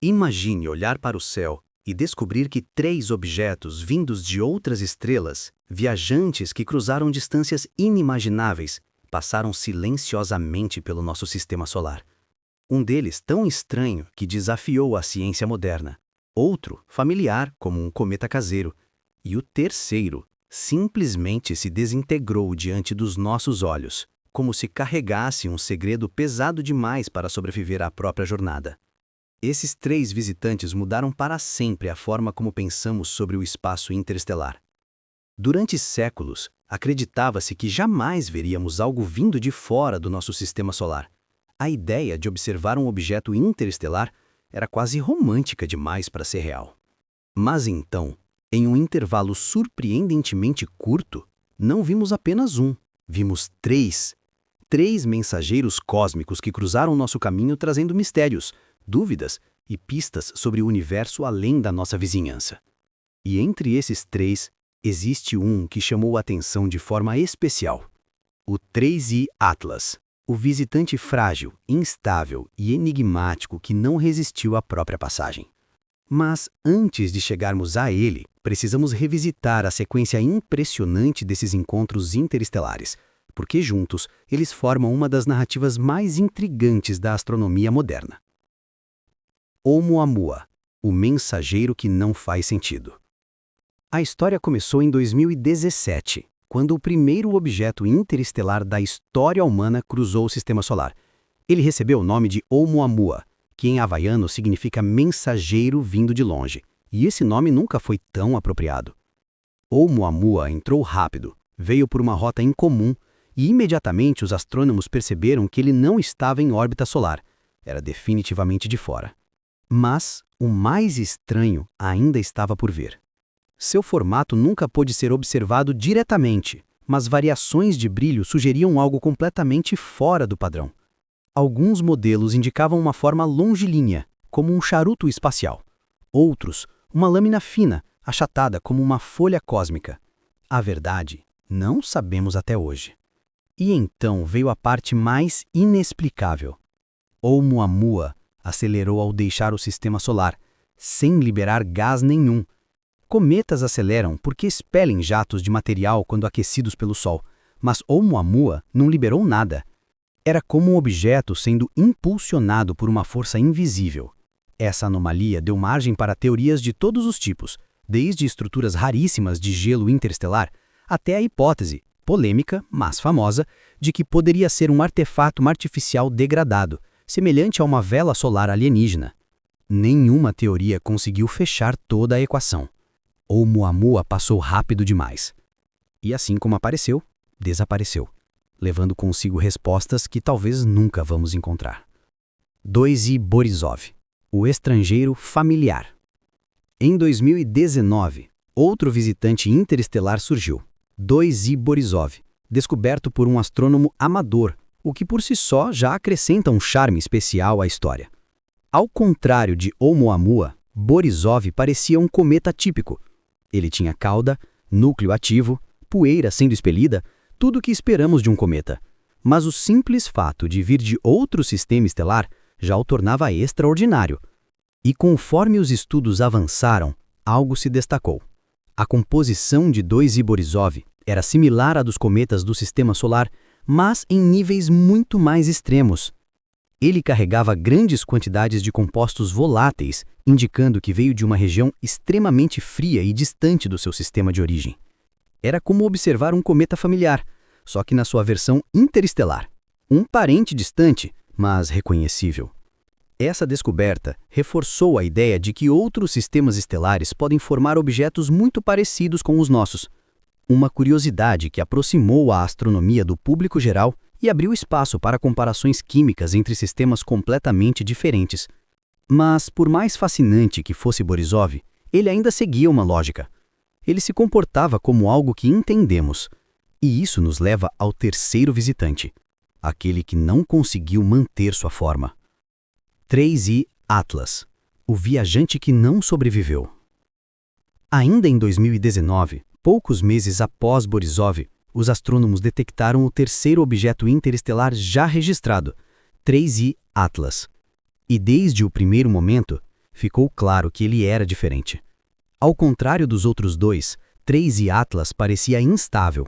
Imagine olhar para o céu e descobrir que 3 objetos vindos de outras estrelas, viajantes que cruzaram distâncias inimagináveis, passaram silenciosamente pelo nosso sistema solar. Um deles tão estranho que desafiou a ciência moderna, outro familiar como um cometa caseiro, e o terceiro simplesmente se desintegrou diante dos nossos olhos, como se carregasse um segredo pesado demais para sobreviver à própria jornada. Esses 3 visitantes mudaram para sempre a forma como pensamos sobre o espaço interestelar. Durante séculos, acreditava-se que jamais veríamos algo vindo de fora do nosso sistema solar. A ideia de observar um objeto interestelar era quase romântica demais para ser real. Mas então, em um intervalo surpreendentemente curto, não vimos apenas um, vimos 3. 3 mensageiros cósmicos que cruzaram nosso caminho trazendo mistérios, dúvidas e pistas sobre o universo além da nossa vizinhança. E entre esses 3, existe um que chamou a atenção de forma especial. O 3I Atlas, o visitante frágil, instável e enigmático que não resistiu à própria passagem. Mas antes de chegarmos a ele, precisamos revisitar a sequência impressionante desses encontros interestelares, porque juntos eles formam uma das narrativas mais intrigantes da astronomia moderna. Oumuamua, o mensageiro que não faz sentido. A história começou em 2017, quando o primeiro objeto interestelar da história humana cruzou o sistema solar. Ele recebeu o nome de Oumuamua, que em havaiano significa mensageiro vindo de longe, e esse nome nunca foi tão apropriado. Oumuamua entrou rápido, veio por uma rota incomum, e imediatamente os astrônomos perceberam que ele não estava em órbita solar, era definitivamente de fora. Mas o mais estranho ainda estava por vir. Seu formato nunca pôde ser observado diretamente, mas variações de brilho sugeriam algo completamente fora do padrão. Alguns modelos indicavam uma forma longilínea, como um charuto espacial. Outros, uma lâmina fina, achatada como uma folha cósmica. A verdade, não sabemos até hoje. E então veio a parte mais inexplicável. Oumuamua acelerou ao deixar o sistema solar, sem liberar gás nenhum. Cometas aceleram porque expelem jatos de material quando aquecidos pelo Sol, mas Oumuamua não liberou nada. Era como um objeto sendo impulsionado por uma força invisível. Essa anomalia deu margem para teorias de todos os tipos, desde estruturas raríssimas de gelo interestelar até a hipótese, polêmica, mas famosa, de que poderia ser um artefato artificial degradado, semelhante a uma vela solar alienígena. Nenhuma teoria conseguiu fechar toda a equação. Oumuamua passou rápido demais. E assim como apareceu, desapareceu, levando consigo respostas que talvez nunca vamos encontrar. 2I Borisov, o estrangeiro familiar. Em 2019, outro visitante interestelar surgiu, 2I Borisov, descoberto por um astrônomo amador, o que por si só já acrescenta um charme especial à história. Ao contrário de Oumuamua, Borisov parecia um cometa típico. Ele tinha cauda, núcleo ativo, poeira sendo expelida, tudo o que esperamos de um cometa. Mas o simples fato de vir de outro sistema estelar já o tornava extraordinário. E conforme os estudos avançaram, algo se destacou. A composição de 2I Borisov era similar à dos cometas do sistema solar, mas em níveis muito mais extremos. Ele carregava grandes quantidades de compostos voláteis, indicando que veio de uma região extremamente fria e distante do seu sistema de origem. Era como observar um cometa familiar, só que na sua versão interestelar. Um parente distante, mas reconhecível. Essa descoberta reforçou a ideia de que outros sistemas estelares podem formar objetos muito parecidos com os nossos. Uma curiosidade que aproximou a astronomia do público geral e abriu espaço para comparações químicas entre sistemas completamente diferentes. Mas, por mais fascinante que fosse Borisov, ele ainda seguia uma lógica. Ele se comportava como algo que entendemos. E isso nos leva ao terceiro visitante, aquele que não conseguiu manter sua forma. 3I Atlas, o viajante que não sobreviveu. Ainda em 2019, poucos meses após Borisov, os astrônomos detectaram o terceiro objeto interestelar já registrado, 3I Atlas. E desde o primeiro momento, ficou claro que ele era diferente. Ao contrário dos outros dois, 3 e Atlas parecia instável.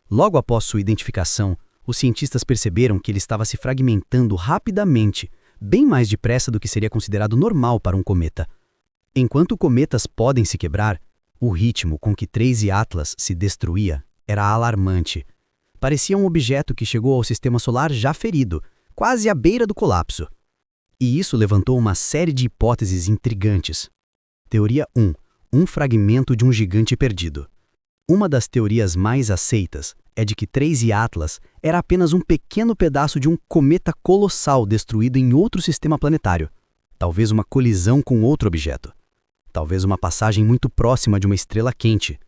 Logo após sua identificação, os cientistas perceberam que ele estava se fragmentando rapidamente, bem mais depressa do que seria considerado normal para um cometa. Enquanto cometas podem se quebrar, o ritmo com que 3 e Atlas se destruía era alarmante. Parecia um objeto que chegou ao sistema solar já ferido, quase à beira do colapso. E isso levantou uma série de hipóteses intrigantes. Teoria 1. Um fragmento de um gigante perdido. Uma das teorias mais aceitas é de que 3 e Atlas era apenas um pequeno pedaço de um cometa colossal destruído em outro sistema planetário. Talvez uma colisão com outro objeto. Talvez uma passagem muito próxima de uma estrela quente.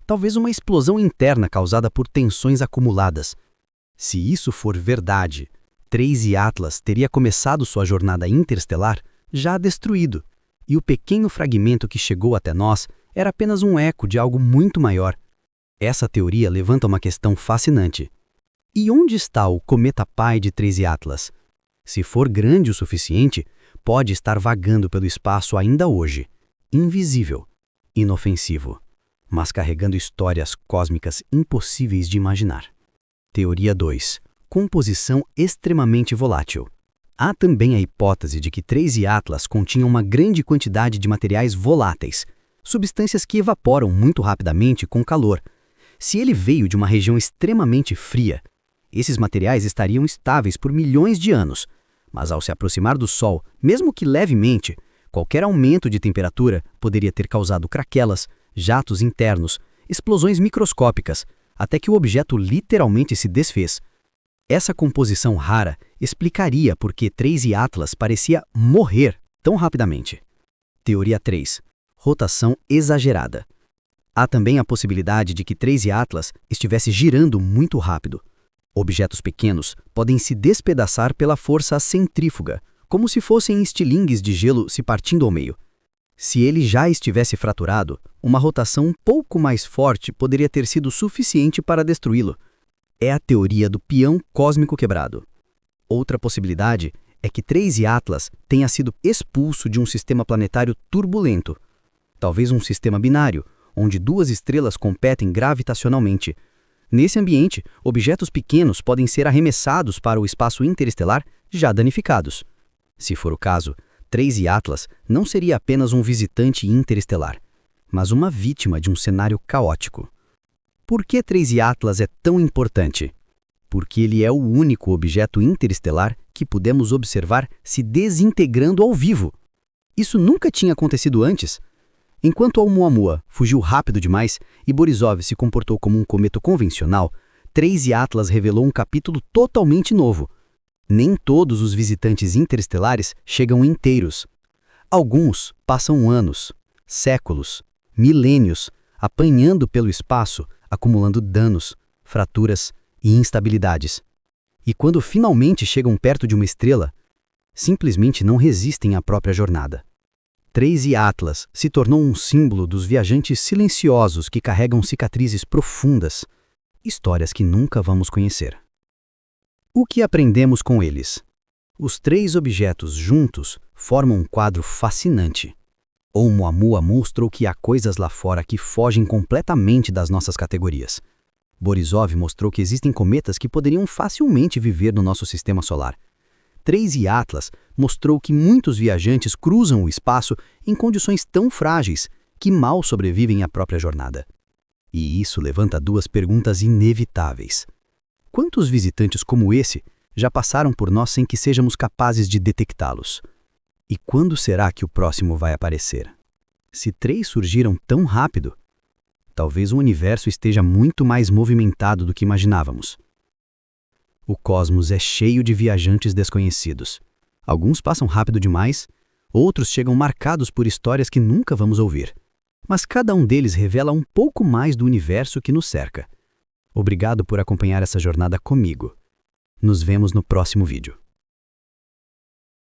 Talvez uma explosão interna causada por tensões acumuladas. Se isso for verdade, 3 e Atlas teria começado sua jornada interestelar já destruído, e o pequeno fragmento que chegou até nós era apenas um eco de algo muito maior. Essa teoria levanta uma questão fascinante. E onde está o cometa pai de 3 e Atlas? Se for grande o suficiente, pode estar vagando pelo espaço ainda hoje, invisível, inofensivo, mas carregando histórias cósmicas impossíveis de imaginar. Teoria 2. Composição extremamente volátil. Há também a hipótese de que 3 e Atlas continham uma grande quantidade de materiais voláteis, substâncias que evaporam muito rapidamente com calor. Se ele veio de uma região extremamente fria, esses materiais estariam estáveis por milhões de anos, mas ao se aproximar do Sol, mesmo que levemente, qualquer aumento de temperatura poderia ter causado craquelas, jatos internos, explosões microscópicas, até que o objeto literalmente se desfez. Essa composição rara explicaria por que 3 e Atlas parecia morrer tão rapidamente. Teoria 3. Rotação exagerada. Há também a possibilidade de que 3 e Atlas estivesse girando muito rápido. Objetos pequenos podem se despedaçar pela força centrífuga, como se fossem estilingues de gelo se partindo ao meio. Se ele já estivesse fraturado, uma rotação um pouco mais forte poderia ter sido suficiente para destruí-lo. É a teoria do peão cósmico quebrado. Outra possibilidade é que 3 e Atlas tenha sido expulso de um sistema planetário turbulento. Talvez um sistema binário, onde 2 estrelas competem gravitacionalmente. Nesse ambiente, objetos pequenos podem ser arremessados para o espaço interestelar já danificados. Se for o caso, 3 e Atlas não seria apenas um visitante interestelar, mas uma vítima de um cenário caótico. Por que 3 e Atlas é tão importante? Porque ele é o único objeto interestelar que pudemos observar se desintegrando ao vivo. Isso nunca tinha acontecido antes. Enquanto Oumuamua fugiu rápido demais e Borisov se comportou como um cometa convencional, 3 e Atlas revelou um capítulo totalmente novo. Nem todos os visitantes interestelares chegam inteiros. Alguns passam anos, séculos, milênios, apanhando pelo espaço, acumulando danos, fraturas e instabilidades. E quando finalmente chegam perto de uma estrela, simplesmente não resistem à própria jornada. 3 e Atlas se tornou um símbolo dos viajantes silenciosos que carregam cicatrizes profundas, histórias que nunca vamos conhecer. O que aprendemos com eles? Os 3 objetos juntos formam um quadro fascinante. Oumuamua mostrou que há coisas lá fora que fogem completamente das nossas categorias. Borisov mostrou que existem cometas que poderiam facilmente viver no nosso sistema solar. 3 e Atlas mostrou que muitos viajantes cruzam o espaço em condições tão frágeis que mal sobrevivem à própria jornada. E isso levanta 2 perguntas inevitáveis. Quantos visitantes como esse já passaram por nós sem que sejamos capazes de detectá-los? E quando será que o próximo vai aparecer? Se 3 surgiram tão rápido, talvez o universo esteja muito mais movimentado do que imaginávamos. O cosmos é cheio de viajantes desconhecidos. Alguns passam rápido demais, outros chegam marcados por histórias que nunca vamos ouvir. Mas cada um deles revela um pouco mais do universo que nos cerca. Obrigado por acompanhar essa jornada comigo. Nos vemos no próximo vídeo.